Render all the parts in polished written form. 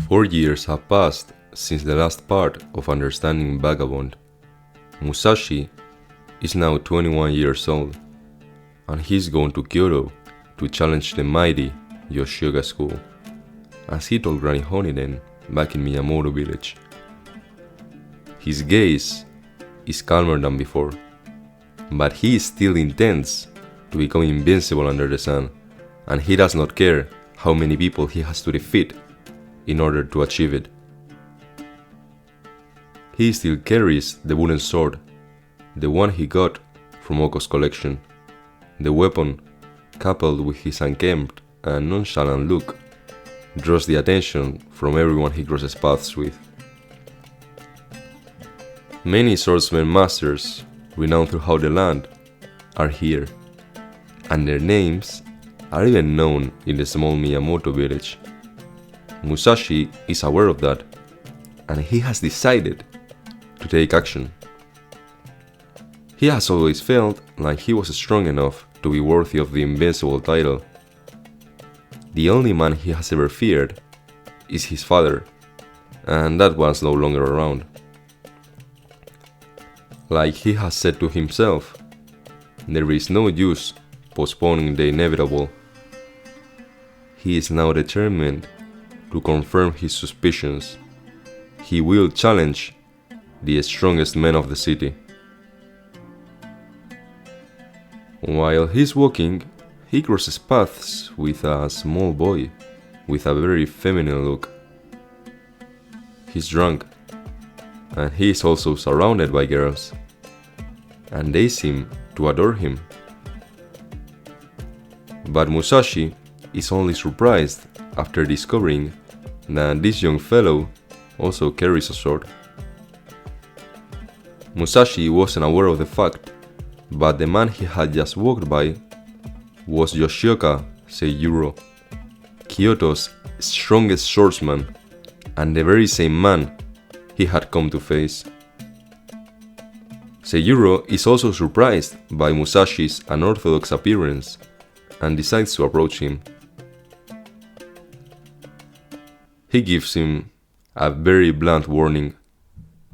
4 years have passed since the last part of understanding Vagabond. Musashi is now 21 years old, and he's gone to Kyoto to challenge the mighty Yoshioka school, as he told Granny Honeyden back in Miyamoto village. His gaze is calmer than before, but he still intends to become invincible under the sun, and he does not care how many people he has to defeat in order to achieve it. He still carries the wooden sword, the one he got from Oko's collection. The weapon, coupled with his unkempt and nonchalant look, draws the attention from everyone he crosses paths with. Many swordsmen masters, renowned throughout the land, are here, and their names are even known in the small Miyamoto village. Musashi is aware of that, and he has decided to take action. He has always felt like he was strong enough to be worthy of the invincible title. The only man he has ever feared is his father, and that one's no longer around. Like he has said to himself, there is no use postponing the inevitable. He is now determined to confirm his suspicions. He will challenge the strongest men of the city. While he's walking, he crosses paths with a small boy with a very feminine look. He's drunk, and he is also surrounded by girls, and they seem to adore him. But Musashi is only surprised after discovering that this young fellow also carries a sword. Musashi wasn't aware of the fact, but the man he had just walked by was Yoshioka Arcs, Kyoto's strongest swordsman, and the very same man he had come to face. Seiyuro is also surprised by Musashi's unorthodox appearance and decides to approach him. He gives him a very blunt warning.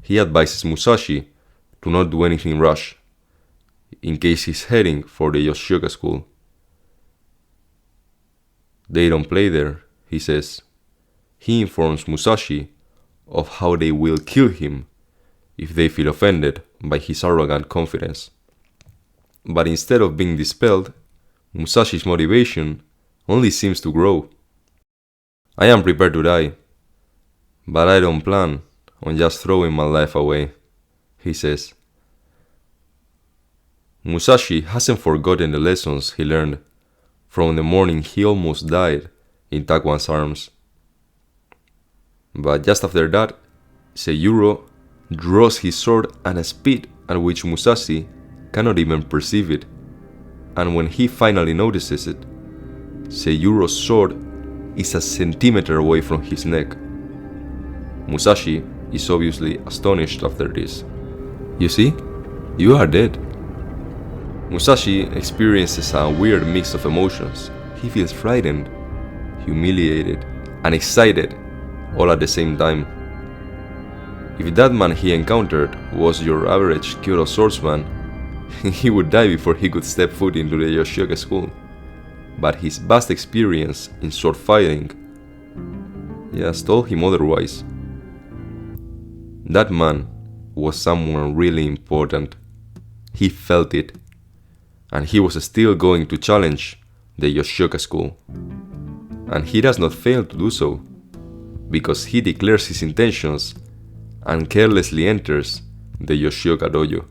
He advises Musashi to not do anything rash, in case he's heading for the Yoshioka school. They don't play there, he says. He informs Musashi of how they will kill him if they feel offended by his arrogant confidence. But instead of being dispelled, Musashi's motivation only seems to grow. I am prepared to die, but I don't plan on just throwing my life away, he says. Musashi hasn't forgotten the lessons he learned from the morning he almost died in Takwan's arms. But just after that, Seiyuro draws his sword at a speed at which Musashi cannot even perceive it, and when he finally notices it, Seiyuro's sword is a centimeter away from his neck. Musashi is obviously astonished after this. You see, you are dead. Musashi experiences a weird mix of emotions. He feels frightened, humiliated, and excited all at the same time. If that man he encountered was your average Kyoto swordsman, he would die before he could step foot into the Yoshioka school. But his vast experience in sword fighting just told him otherwise. That man was someone really important. He felt it, and he was still going to challenge the Yoshioka school. And he does not fail to do so, because he declares his intentions and carelessly enters the Yoshioka dojo.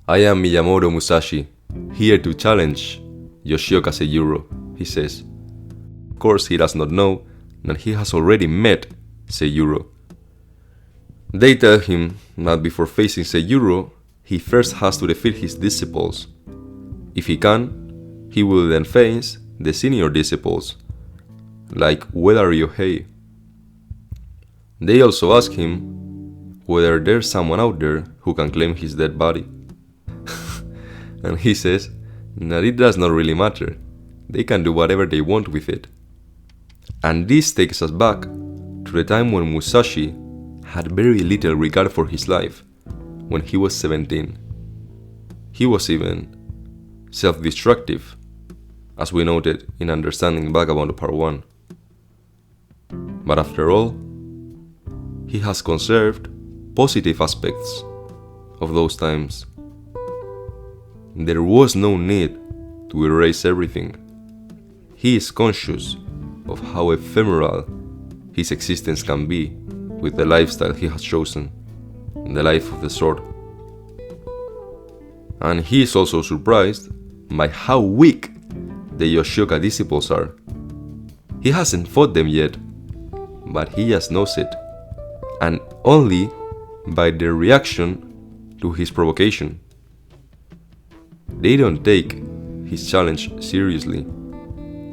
I am Miyamoto Musashi, here to challenge Yoshioka Seiyuro, he says. Of course, he does not know that he has already met Seiyuro. They tell him that before facing Seiyuro, he first has to defeat his disciples. If he can, he will then face the senior disciples, like Ueda Ryohei. They also ask him whether there's someone out there who can claim his dead body. And he says that it does not really matter. They can do whatever they want with it. And this takes us back to the time when Musashi had very little regard for his life when he was 17. He was even self-destructive, as we noted in Understanding Vagabond Part 1. But after all, he has conserved positive aspects of those times. There was no need to erase everything. He is conscious of how ephemeral his existence can be with the lifestyle he has chosen, the life of the sword. And he is also surprised by how weak the Yoshioka disciples are. He hasn't fought them yet, but he just knows it, and only by their reaction to his provocation. They don't take his challenge seriously.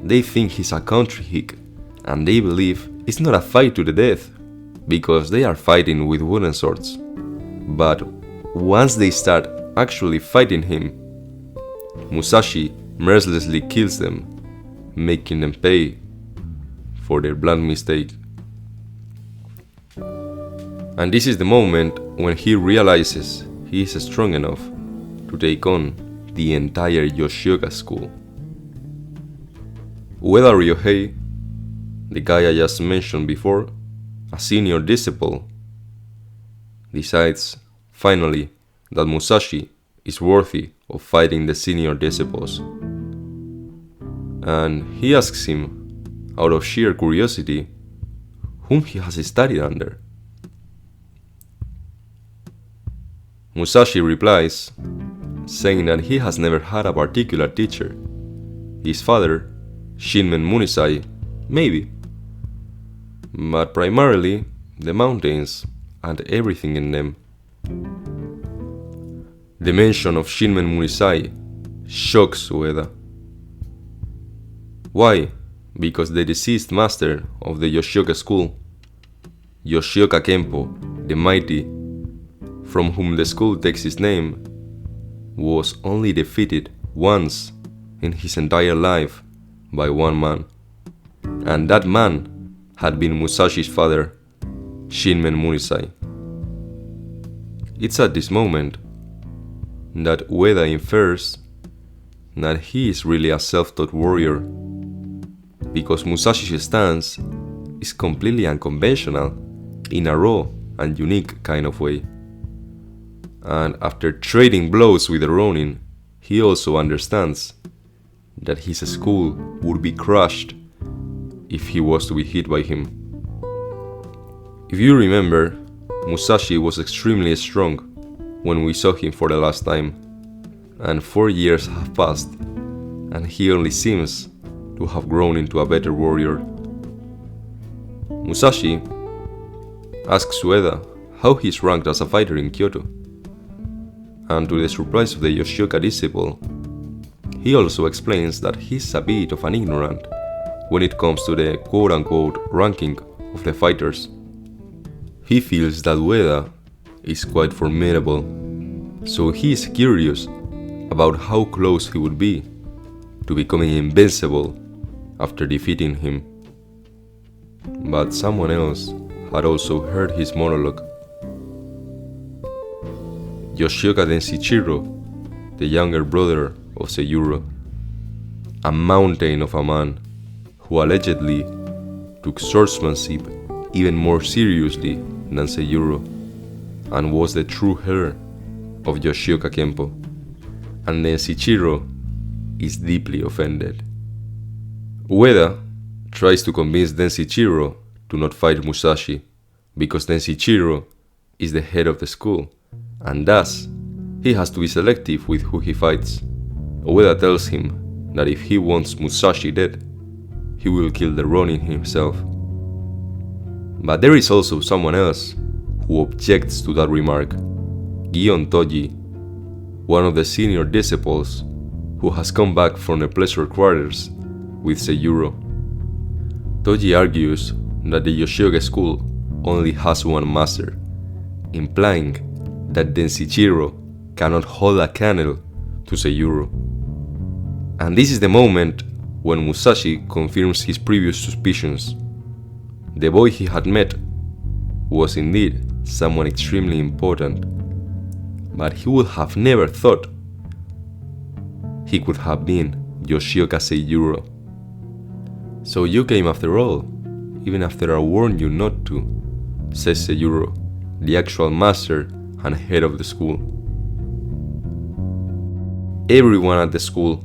They think he's a country hick, and they believe it's not a fight to the death, because they are fighting with wooden swords. But once they start actually fighting him, Musashi mercilessly kills them, making them pay for their blunt mistake. And this is the moment when he realizes he is strong enough to take on the entire Yoshioka school. Ueda Ryohei, the guy I just mentioned before, a senior disciple, decides finally that Musashi is worthy of fighting the senior disciples. And he asks him, out of sheer curiosity, whom he has studied under. Musashi replies, saying that he has never had a particular teacher. His father, Shinmen Munisai, maybe, but primarily the mountains and everything in them. The mention of Shinmen Munisai shocks Ueda. Why? Because the deceased master of the Yoshioka school, Yoshioka Kempo, the mighty, from whom the school takes its name, was only defeated once in his entire life by one man, and that man had been Musashi's father, Shinmen Munisai. It's at this moment that Ueda infers that he is really a self-taught warrior, because Musashi's stance is completely unconventional in a raw and unique kind of way. And after trading blows with the Ronin, he also understands that his school would be crushed if he was to be hit by him. If you remember, Musashi was extremely strong when we saw him for the last time, and 4 years have passed, and he only seems to have grown into a better warrior. Musashi asks Ueda how he is ranked as a fighter in Kyoto, and to the surprise of the Yoshioka disciple, he also explains that he's a bit of an ignorant when it comes to the quote-unquote ranking of the fighters. He feels that Ueda is quite formidable, so he is curious about how close he would be to becoming invincible after defeating him. But someone else had also heard his monologue. Yoshioka Denshichiro, the younger brother of Seiyuro, a mountain of a man who allegedly took swordsmanship even more seriously than Seiyuro, and was the true heir of Yoshioka Kempo. And Denshichiro is deeply offended. Ueda tries to convince Denshichiro to not fight Musashi, because Denshichiro is the head of the school, and thus he has to be selective with who he fights. Ueda tells him that if he wants Musashi dead, he will kill the Ronin himself. But there is also someone else who objects to that remark, Gion Toji, one of the senior disciples who has come back from the pleasure quarters with Seiyuro. Toji argues that the Yoshioka school only has one master, implying that Denshichiro cannot hold a candle to Seiyuro. And this is the moment when Musashi confirms his previous suspicions. The boy he had met was indeed someone extremely important, but he would have never thought he could have been Yoshioka Seiyuro. "So you came after all, even after I warned you not to," says Seiyuro, the actual master and head of the school. Everyone at the school,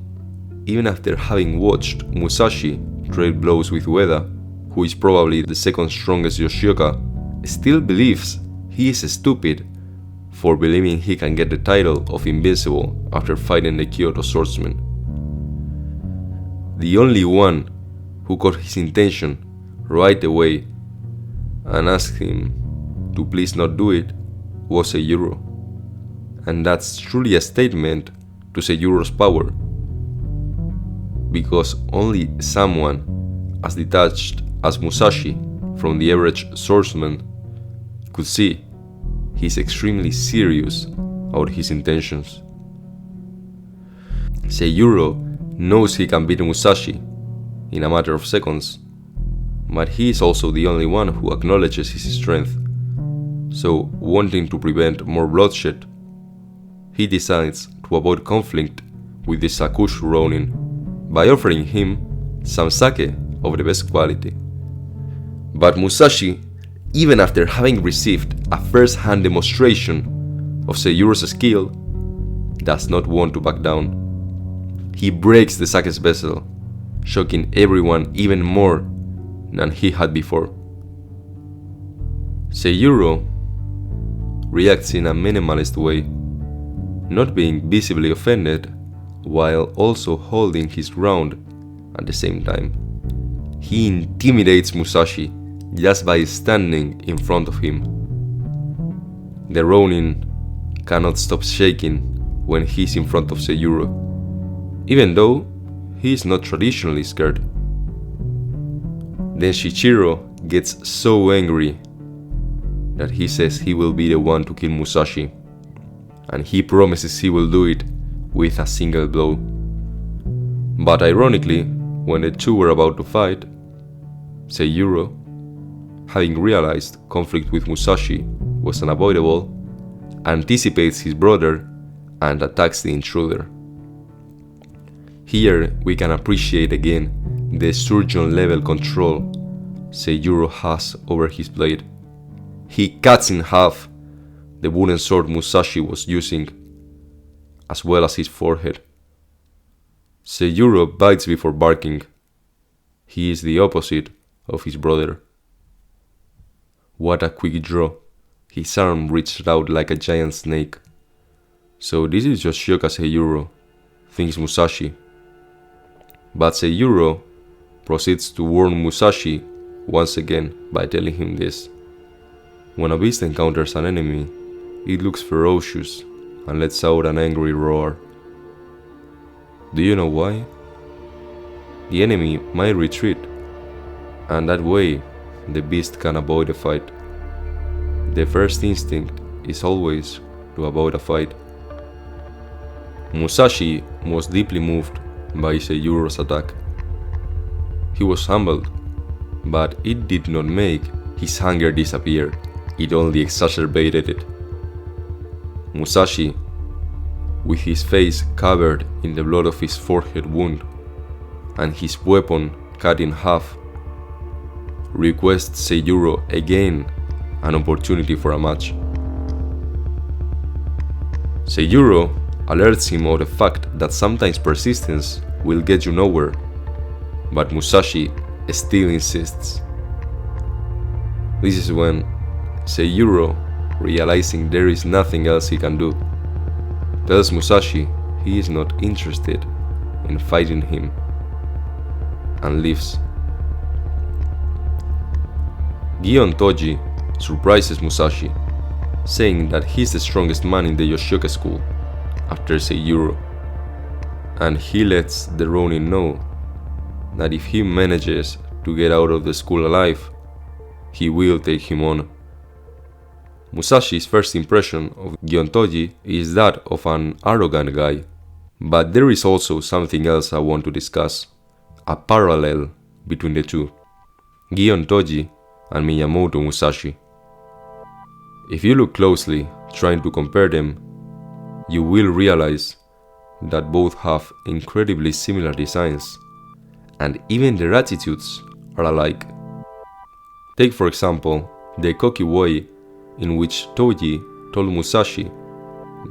even after having watched Musashi trade blows with Ueda, who is probably the second strongest Yoshioka, still believes he is stupid for believing he can get the title of Invincible after fighting the Kyoto swordsman. The only one who caught his intention right away and asked him to please not do it was Seiyuro, and that's truly a statement to Seiyuro's power, because only someone as detached as Musashi from the average swordsman could see he's extremely serious about his intentions. Seiyuro knows he can beat Musashi in a matter of seconds, but he is also the only one who acknowledges his strength, so wanting to prevent more bloodshed, he decides to avoid conflict with the Sakushu Ronin by offering him some sake of the best quality. But Musashi, even after having received a first-hand demonstration of Seiyuro's skill, does not want to back down. He breaks the sake's vessel, shocking everyone even more than he had before. Seiyuro reacts in a minimalist way, not being visibly offended while also holding his ground at the same time. He intimidates Musashi just by standing in front of him. The Ronin cannot stop shaking when he's in front of Seiyuro, even though he is not traditionally scared. Then Shichiro gets so angry that he says he will be the one to kill Musashi, and he promises he will do it with a single blow. But ironically, when the two were about to fight, Seiyuro, having realized conflict with Musashi was unavoidable, anticipates his brother and attacks the intruder. Here we can appreciate again the surgeon-level control Seiyuro has over his blade. He cuts in half the wooden sword Musashi was using, as well as his forehead. Seiyuro bites before barking. He is the opposite of his brother. What a quick draw. His arm reached out like a giant snake. So this is Yoshioka Seiyuro, thinks Musashi. But Seiyuro proceeds to warn Musashi once again by telling him this. When a beast encounters an enemy, it looks ferocious and lets out an angry roar. Do you know why? The enemy might retreat, and that way the beast can avoid a fight. The first instinct is always to avoid a fight. Musashi was deeply moved by Seiyuro's attack. He was humbled, but it did not make his hunger disappear, it only exacerbated it. Musashi, with his face covered in the blood of his forehead wound and his weapon cut in half, requests Seiyuro again an opportunity for a match. Seiyuro alerts him of the fact that sometimes persistence will get you nowhere, but Musashi still insists. This is when Seiyuro, realizing there is nothing else he can do, tells Musashi he is not interested in fighting him and leaves. Gion Toji surprises Musashi, saying that he's the strongest man in the Yoshioka school after Seiyuro, and he lets the Ronin know that if he manages to get out of the school alive, he will take him on. Musashi's first impression of Gion Toji is that of an arrogant guy, but there is also something else I want to discuss, a parallel between the two, Gion Toji and Miyamoto Musashi. If you look closely, trying to compare them, you will realize that both have incredibly similar designs, and even their attitudes are alike. Take for example the cocky way in which Toji told Musashi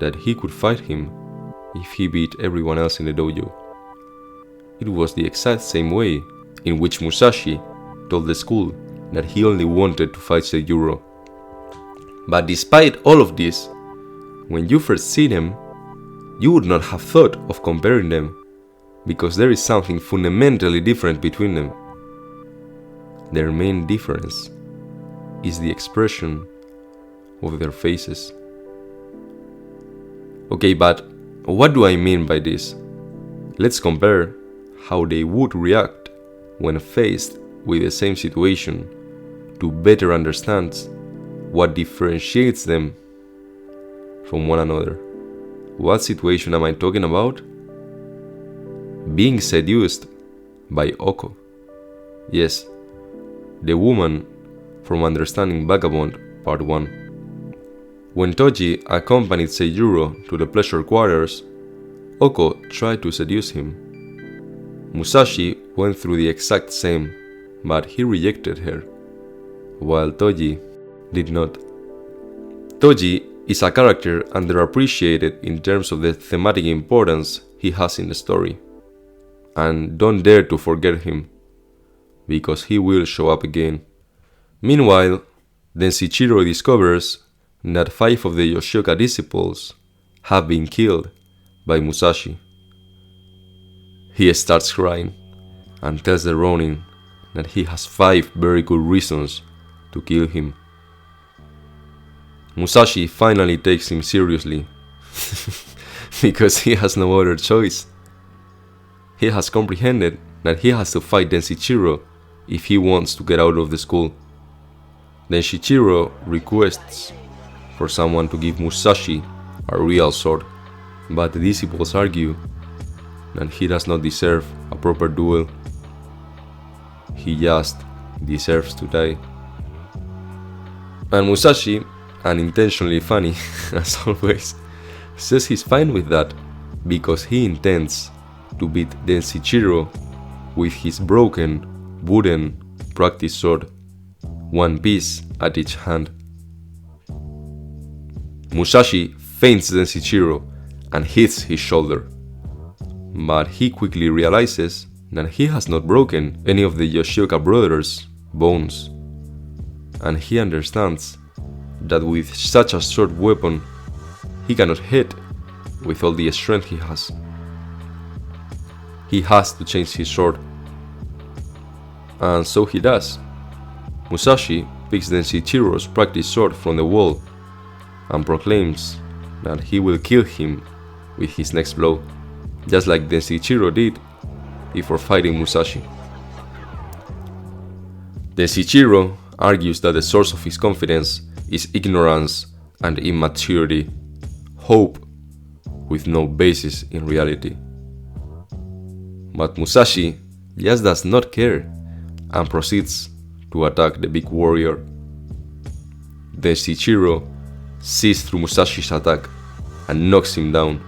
that he could fight him if he beat everyone else in the dojo. It was the exact same way in which Musashi told the school that he only wanted to fight Seiyuro. But despite all of this, when you first see them, you would not have thought of comparing them, because there is something fundamentally different between them. Their main difference is the expression of their faces. Okay, but what do I mean by this? Let's compare how they would react when faced with the same situation to better understand what differentiates them from one another. What situation am I talking about? Being seduced by Oko. Yes, the woman from Understanding Vagabond Part 1. When Toji accompanied Seiyuro to the pleasure quarters, Oko tried to seduce him. Musashi went through the exact same, but he rejected her, while Toji did not. Toji is a character underappreciated in terms of the thematic importance he has in the story, and don't dare to forget him, because he will show up again. Meanwhile, Densichiro discovers that 5 of the Yoshioka disciples have been killed by Musashi. He starts crying and tells the Ronin that he has 5 very good reasons to kill him. Musashi finally takes him seriously because he has no other choice. He has comprehended that he has to fight Densichiro if he wants to get out of the school. Densichiro requests for someone to give Musashi a real sword, but the disciples argue that he does not deserve a proper duel. He just deserves to die. And Musashi, unintentionally funny as always, says he's fine with that because he intends to beat Densichiro with his broken wooden practice sword, one piece at each hand. Musashi feints Densichiro and hits his shoulder, but he quickly realizes that he has not broken any of the Yoshioka brothers' bones, and he understands that with such a short weapon he cannot hit with all the strength he has. He has to change his sword, and so he does. Musashi picks Densichiro's practice sword from the wall and proclaims that he will kill him with his next blow, just like Densichiro did before fighting Musashi. Densichiro argues that the source of his confidence is ignorance and immaturity, hope with no basis in reality. But Musashi just does not care and proceeds to attack the big warrior. Densichiro sees through Musashi's attack and knocks him down,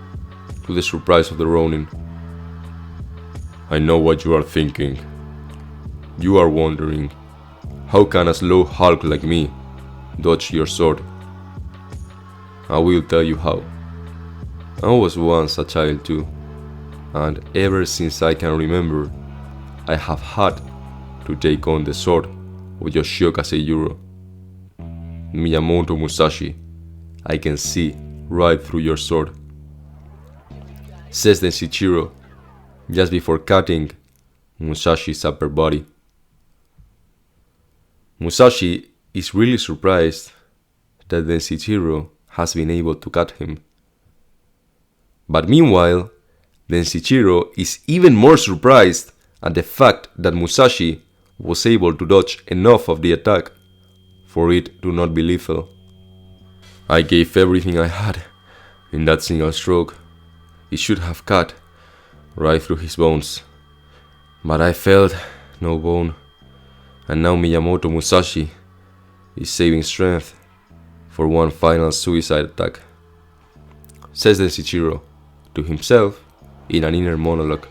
to the surprise of the Ronin. I know what you are thinking. You are wondering, how can a slow Hulk like me dodge your sword? I will tell you how. I was once a child too, and ever since I can remember, I have had to take on the sword of Yoshioka Seiyuro. Miyamoto Musashi, I can see right through your sword, says Densichiro just before cutting Musashi's upper body. Musashi is really surprised that Densichiro has been able to cut him. But meanwhile, Densichiro is even more surprised at the fact that Musashi was able to dodge enough of the attack for it to not be lethal. I gave everything I had in that single stroke. It should have cut right through his bones. But I felt no bone, and now Miyamoto Musashi is saving strength for one final suicide attack, says Densichiro to himself in an inner monologue.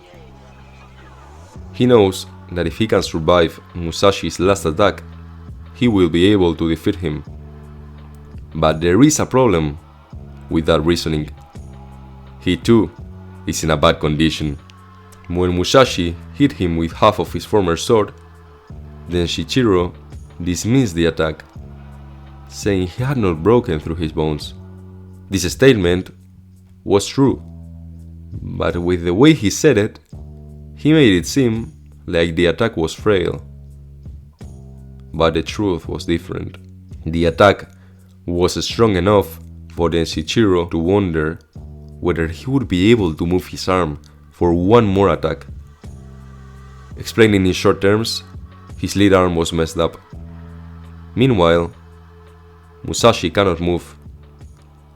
He knows that if he can survive Musashi's last attack, he will be able to defeat him. But there is a problem with that reasoning. He too is in a bad condition. When Musashi hit him with half of his former sword, then Shichiro dismissed the attack, saying he had not broken through his bones. This statement was true, but with the way he said it, he made it seem like the attack was frail. But the truth was different. The attack was strong enough for Densichiro to wonder whether he would be able to move his arm for one more attack. Explaining in short terms, his lead arm was messed up. Meanwhile, Musashi cannot move,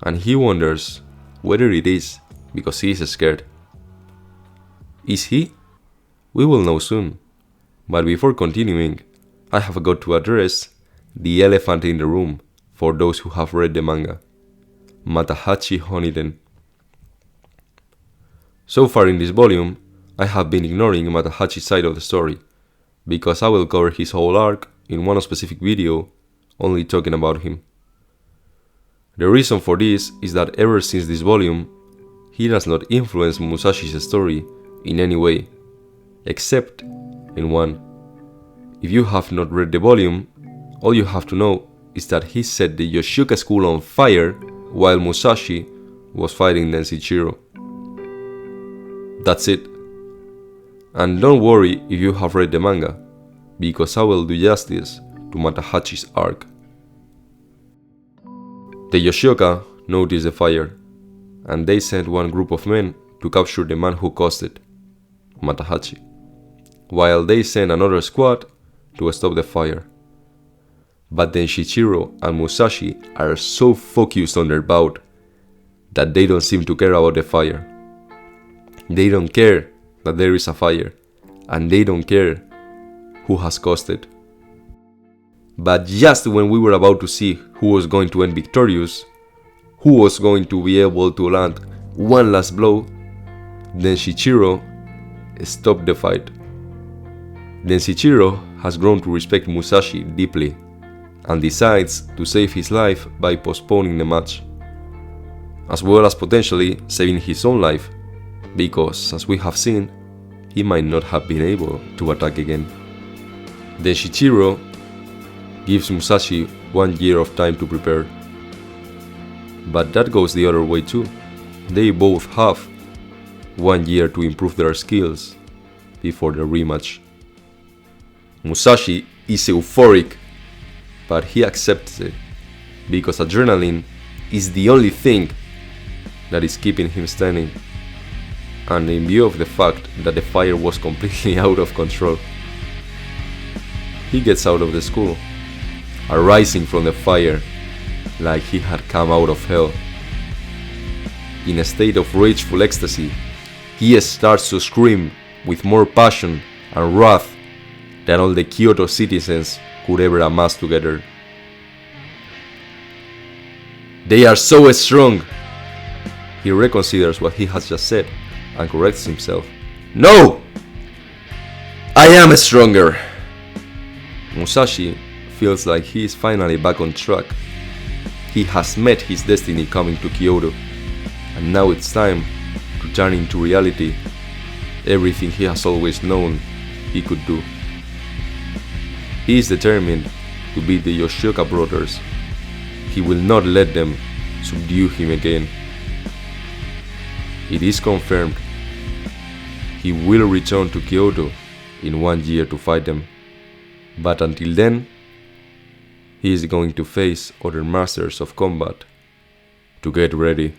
and he wonders whether it is because he is scared. Is he? We will know soon. But before continuing, I have got to address the elephant in the room for those who have read the manga, Matahachi Honiden. So far in this volume, I have been ignoring Matahachi's side of the story, because I will cover his whole arc in one specific video, only talking about him. The reason for this is that ever since this volume, he does not influence Musashi's story in any way, except in one. If you have not read the volume, all you have to know is that he set the Yoshioka school on fire while Musashi was fighting Densichiro. That's it. And don't worry if you have read the manga, because I will do justice to Matahachi's arc. The Yoshioka noticed the fire, and they sent one group of men to capture the man who caused it, Matahachi, while they sent another squad to stop the fire. But then Shichiro and Musashi are so focused on their bout that they don't seem to care about the fire. They don't care that there is a fire, and they don't care who has caused it. But just when we were about to see who was going to end victorious, who was going to be able to land one last blow, then Shichiro stopped the fight. Then Shichiro has grown to respect Musashi deeply, and decides to save his life by postponing the match, as well as potentially saving his own life, because, as we have seen, he might not have been able to attack again. Then Shichiro gives Musashi 1 year of time to prepare. But that goes the other way too. They both have 1 year to improve their skills before the rematch. Musashi is euphoric, but he accepts it, because adrenaline is the only thing that is keeping him standing, and in view of the fact that the fire was completely out of control. He gets out of the school, arising from the fire like he had come out of hell. In a state of rageful ecstasy, he starts to scream with more passion and wrath than all the Kyoto citizens could ever amass together. They are so strong! He reconsiders what he has just said and corrects himself. No! I am stronger! Musashi feels like he is finally back on track. He has met his destiny coming to Kyoto, and now it's time to turn into reality everything he has always known he could do. He is determined to beat the Yoshioka brothers. He will not let them subdue him again. It is confirmed. He will return to Kyoto in 1 year to fight them. But until then, he is going to face other masters of combat to get ready.